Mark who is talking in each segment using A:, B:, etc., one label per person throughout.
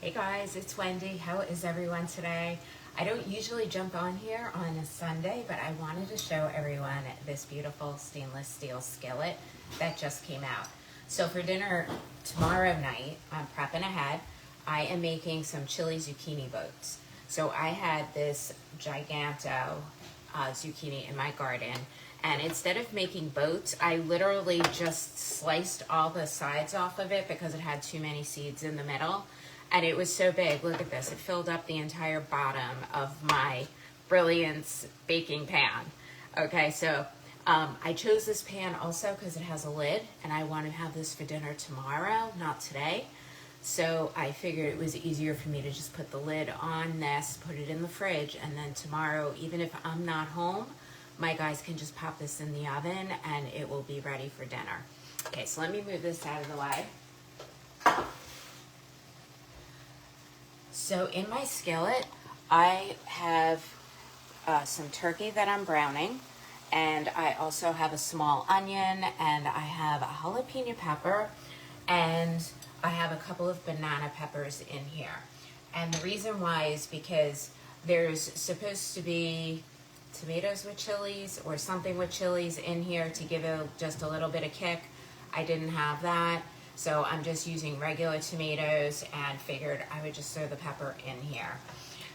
A: Hey guys, it's Wendy. How is everyone today? I don't usually jump on here on a Sunday, but I wanted to show everyone this beautiful stainless steel skillet that just came out. So for dinner tomorrow night, I'm prepping ahead. I am making some chili zucchini boats. So I had this giganto zucchini in my garden, and instead of making boats, I literally just sliced all the sides off of it because it had too many seeds in the middle. And it was so big. Look at this. It filled up the entire bottom of my Brilliance baking pan. Okay, so I chose this pan also because it has a lid, and I want to have this for dinner tomorrow, not today. So I figured it was easier for me to just put the lid on this, put it in the fridge, and then tomorrow, even if I'm not home, my guys can just pop this in the oven and it will be ready for dinner. Okay, so let me move this out of the way. So in my skillet, I have some turkey that I'm browning, and I also have a small onion, and I have a jalapeno pepper, and I have a couple of banana peppers in here. And the reason why is because there's supposed to be tomatoes with chilies or something with chilies in here to give it just a little bit of kick. I didn't have that. So I'm just using regular tomatoes and figured I would just throw the pepper in here.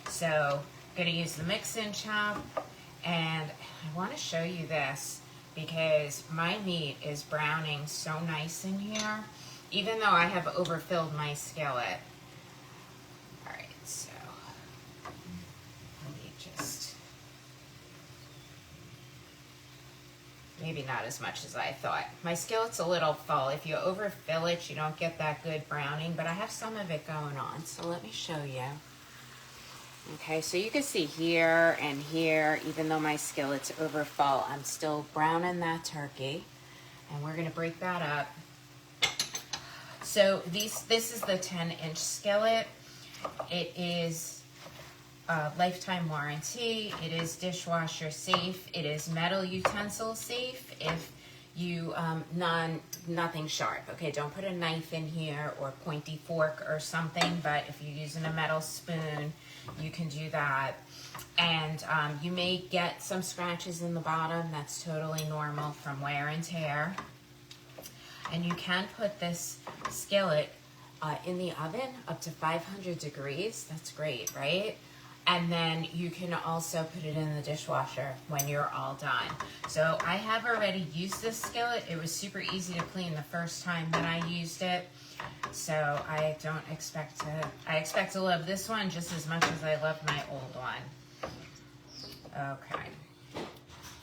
A: So I'm gonna use the mix-in chop, and I wanna show you this because my meat is browning so nice in here, even though I have overfilled my skillet. All right, so let me just, maybe not as much as I thought. My skillet's a little full. If you overfill it, you don't get that good browning, but I have some of it going on, so let me show you. Okay, so you can see here and here, even though my skillet's over full, I'm still browning that turkey, and we're gonna break that up. So this is the 10-inch skillet. It is lifetime warranty. It is dishwasher safe. It is metal utensil safe. If you nothing sharp. Okay, don't put a knife in here or pointy fork or something. But if you're using a metal spoon, you can do that. And you may get some scratches in the bottom. That's totally normal from wear and tear. And you can put this skillet in the oven up to 500 degrees. That's great, right? And then you can also put it in the dishwasher when you're all done. So I have already used this skillet. It was super easy to clean the first time that I used it. So I expect to love this one just as much as I love my old one. Okay.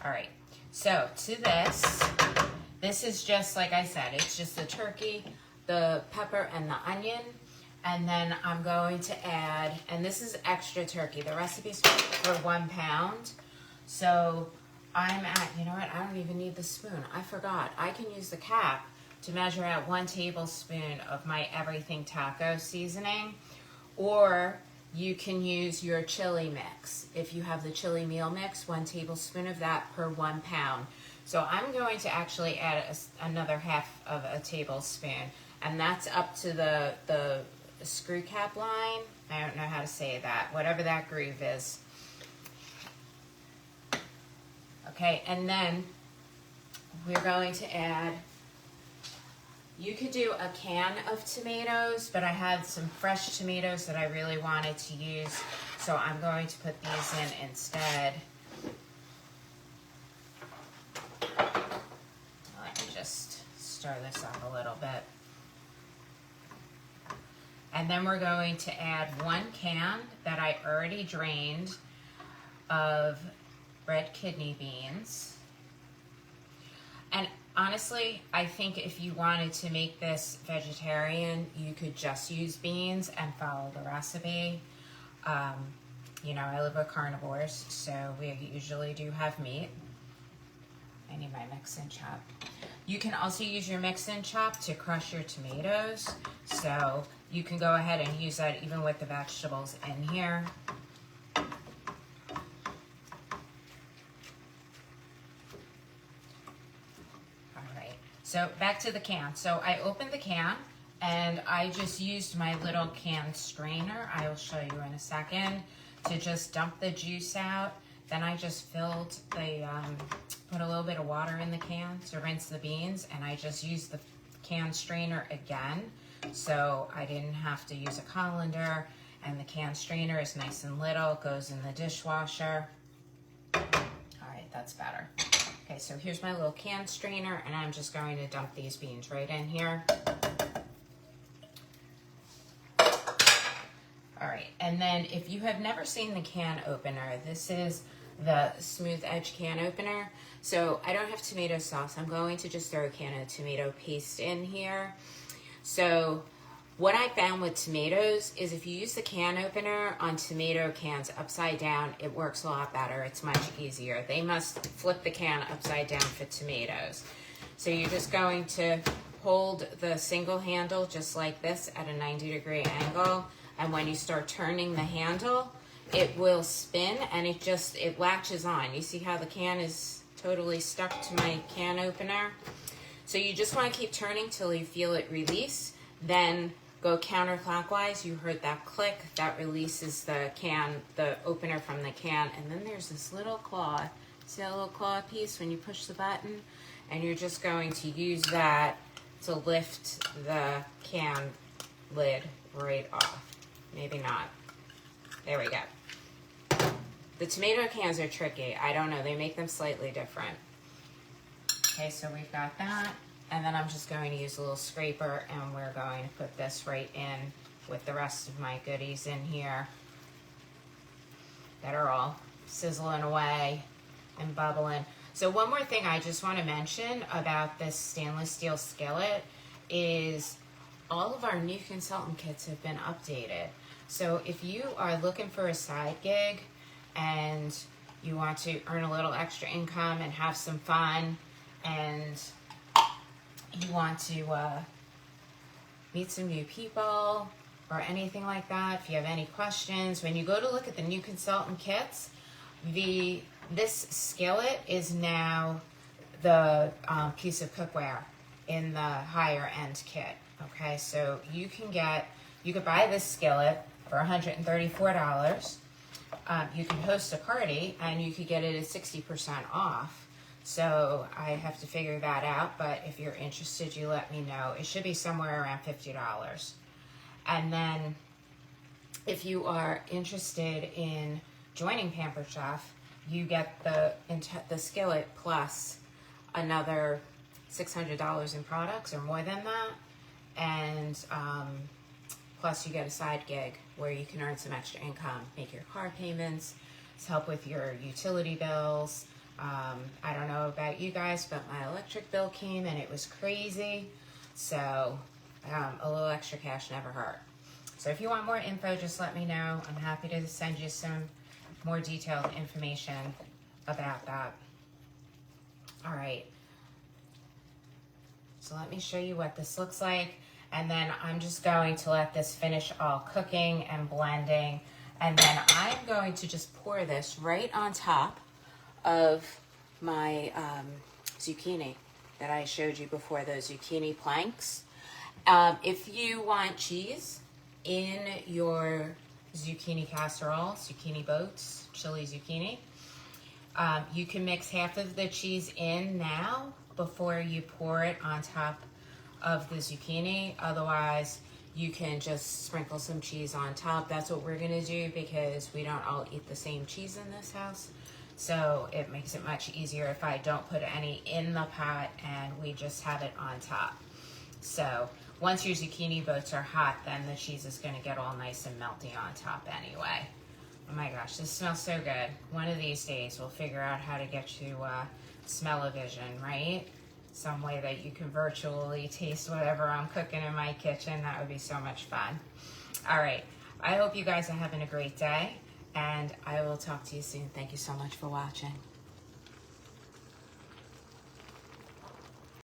A: All right. So to this is just, like I said, it's just the turkey, the pepper, and the onion. And then I'm going to add, and this is extra turkey. The recipe's for 1 pound. So I'm at, you know what, I don't even need the spoon. I forgot. I can use the cap to measure out 1 tablespoon of my everything taco seasoning. Or you can use your chili mix. If you have the chili meal mix, 1 tablespoon of that per 1 pound. So I'm going to actually add another half of a tablespoon. And that's up to the screw cap line. I don't know how to say that, whatever that groove is. Okay, and then we're going to add, you could do a can of tomatoes, but I had some fresh tomatoes that I really wanted to use, so I'm going to put these in instead. Let me just stir this up a little bit. And then we're going to add 1 can that I already drained of red kidney beans. And honestly, I think if you wanted to make this vegetarian, you could just use beans and follow the recipe. You know, I live with carnivores, so we usually do have meat. I need my mix-in chop. You can also use your mix-in chop to crush your tomatoes. So you can go ahead and use that even with the vegetables in here. All right, so back to the can. So I opened the can And I just used my little can strainer, I will show you in a second, to just dump the juice out. Then I just filled the, put a little bit of water in the can to rinse the beans, and I just used the can strainer again, so I didn't have to use a colander, and the can strainer is nice and little, goes in the dishwasher. All right, that's better. Okay, so here's my little can strainer, and I'm just going to dump these beans right in here. All right, and then if you have never seen the can opener, this is the smooth edge can opener. So I don't have tomato sauce. I'm going to just throw a can of tomato paste in here. So what I found with tomatoes is if you use the can opener on tomato cans upside down, it works a lot better. It's much easier. They must flip the can upside down for tomatoes. So you're just going to hold the single handle just like this at a 90-degree angle. And when you start turning the handle, it will spin and it latches on. You see how the can is totally stuck to my can opener? So you just want to keep turning till you feel it release. Then go counterclockwise. You heard that click. That releases the can, the opener from the can. And then there's this little claw. See that little claw piece when you push the button? And you're just going to use that to lift the can lid right off. Maybe not. There we go. The tomato cans are tricky. I don't know. They make them slightly different. Okay, so we've got that. And then I'm just going to use a little scraper, and we're going to put this right in with the rest of my goodies in here that are all sizzling away and bubbling. So one more thing I just want to mention about this stainless steel skillet is all of our new consultant kits have been updated. So if you are looking for a side gig and you want to earn a little extra income and have some fun, and you want to meet some new people or anything like that, if you have any questions, when you go to look at the new consultant kits, this skillet is now the piece of cookware in the higher end kit. Okay, so you could buy this skillet for $134. You can host a party and you could get it at 60% off. So I have to figure that out, but if you're interested, you let me know. It should be somewhere around $50. And then if you are interested in joining Pampered Chef, you get the skillet plus another $600 in products or more than that. And plus you get a side gig where you can earn some extra income, make your car payments, help with your utility bills. I don't know about you guys, but my electric bill came and it was crazy. So a little extra cash never hurt. So if you want more info, just let me know. I'm happy to send you some more detailed information about that. All right. So let me show you what this looks like. And then I'm just going to let this finish all cooking and blending. And then I'm going to just pour this right on top of my zucchini that I showed you before, those zucchini planks. If you want cheese in your zucchini casserole, zucchini boats, chili zucchini, you can mix half of the cheese in now before you pour it on top of the zucchini. Otherwise, you can just sprinkle some cheese on top. That's what we're gonna do because we don't all eat the same cheese in this house. So it makes it much easier if I don't put any in the pot and we just have it on top. So once your zucchini boats are hot, then the cheese is gonna get all nice and melty on top anyway. Oh my gosh, this smells so good. One of these days we'll figure out how to get you smell-o-vision, right? Some way that you can virtually taste whatever I'm cooking in my kitchen. That would be so much fun. All right, I hope you guys are having a great day, and I will talk to you soon. Thank you so much for watching.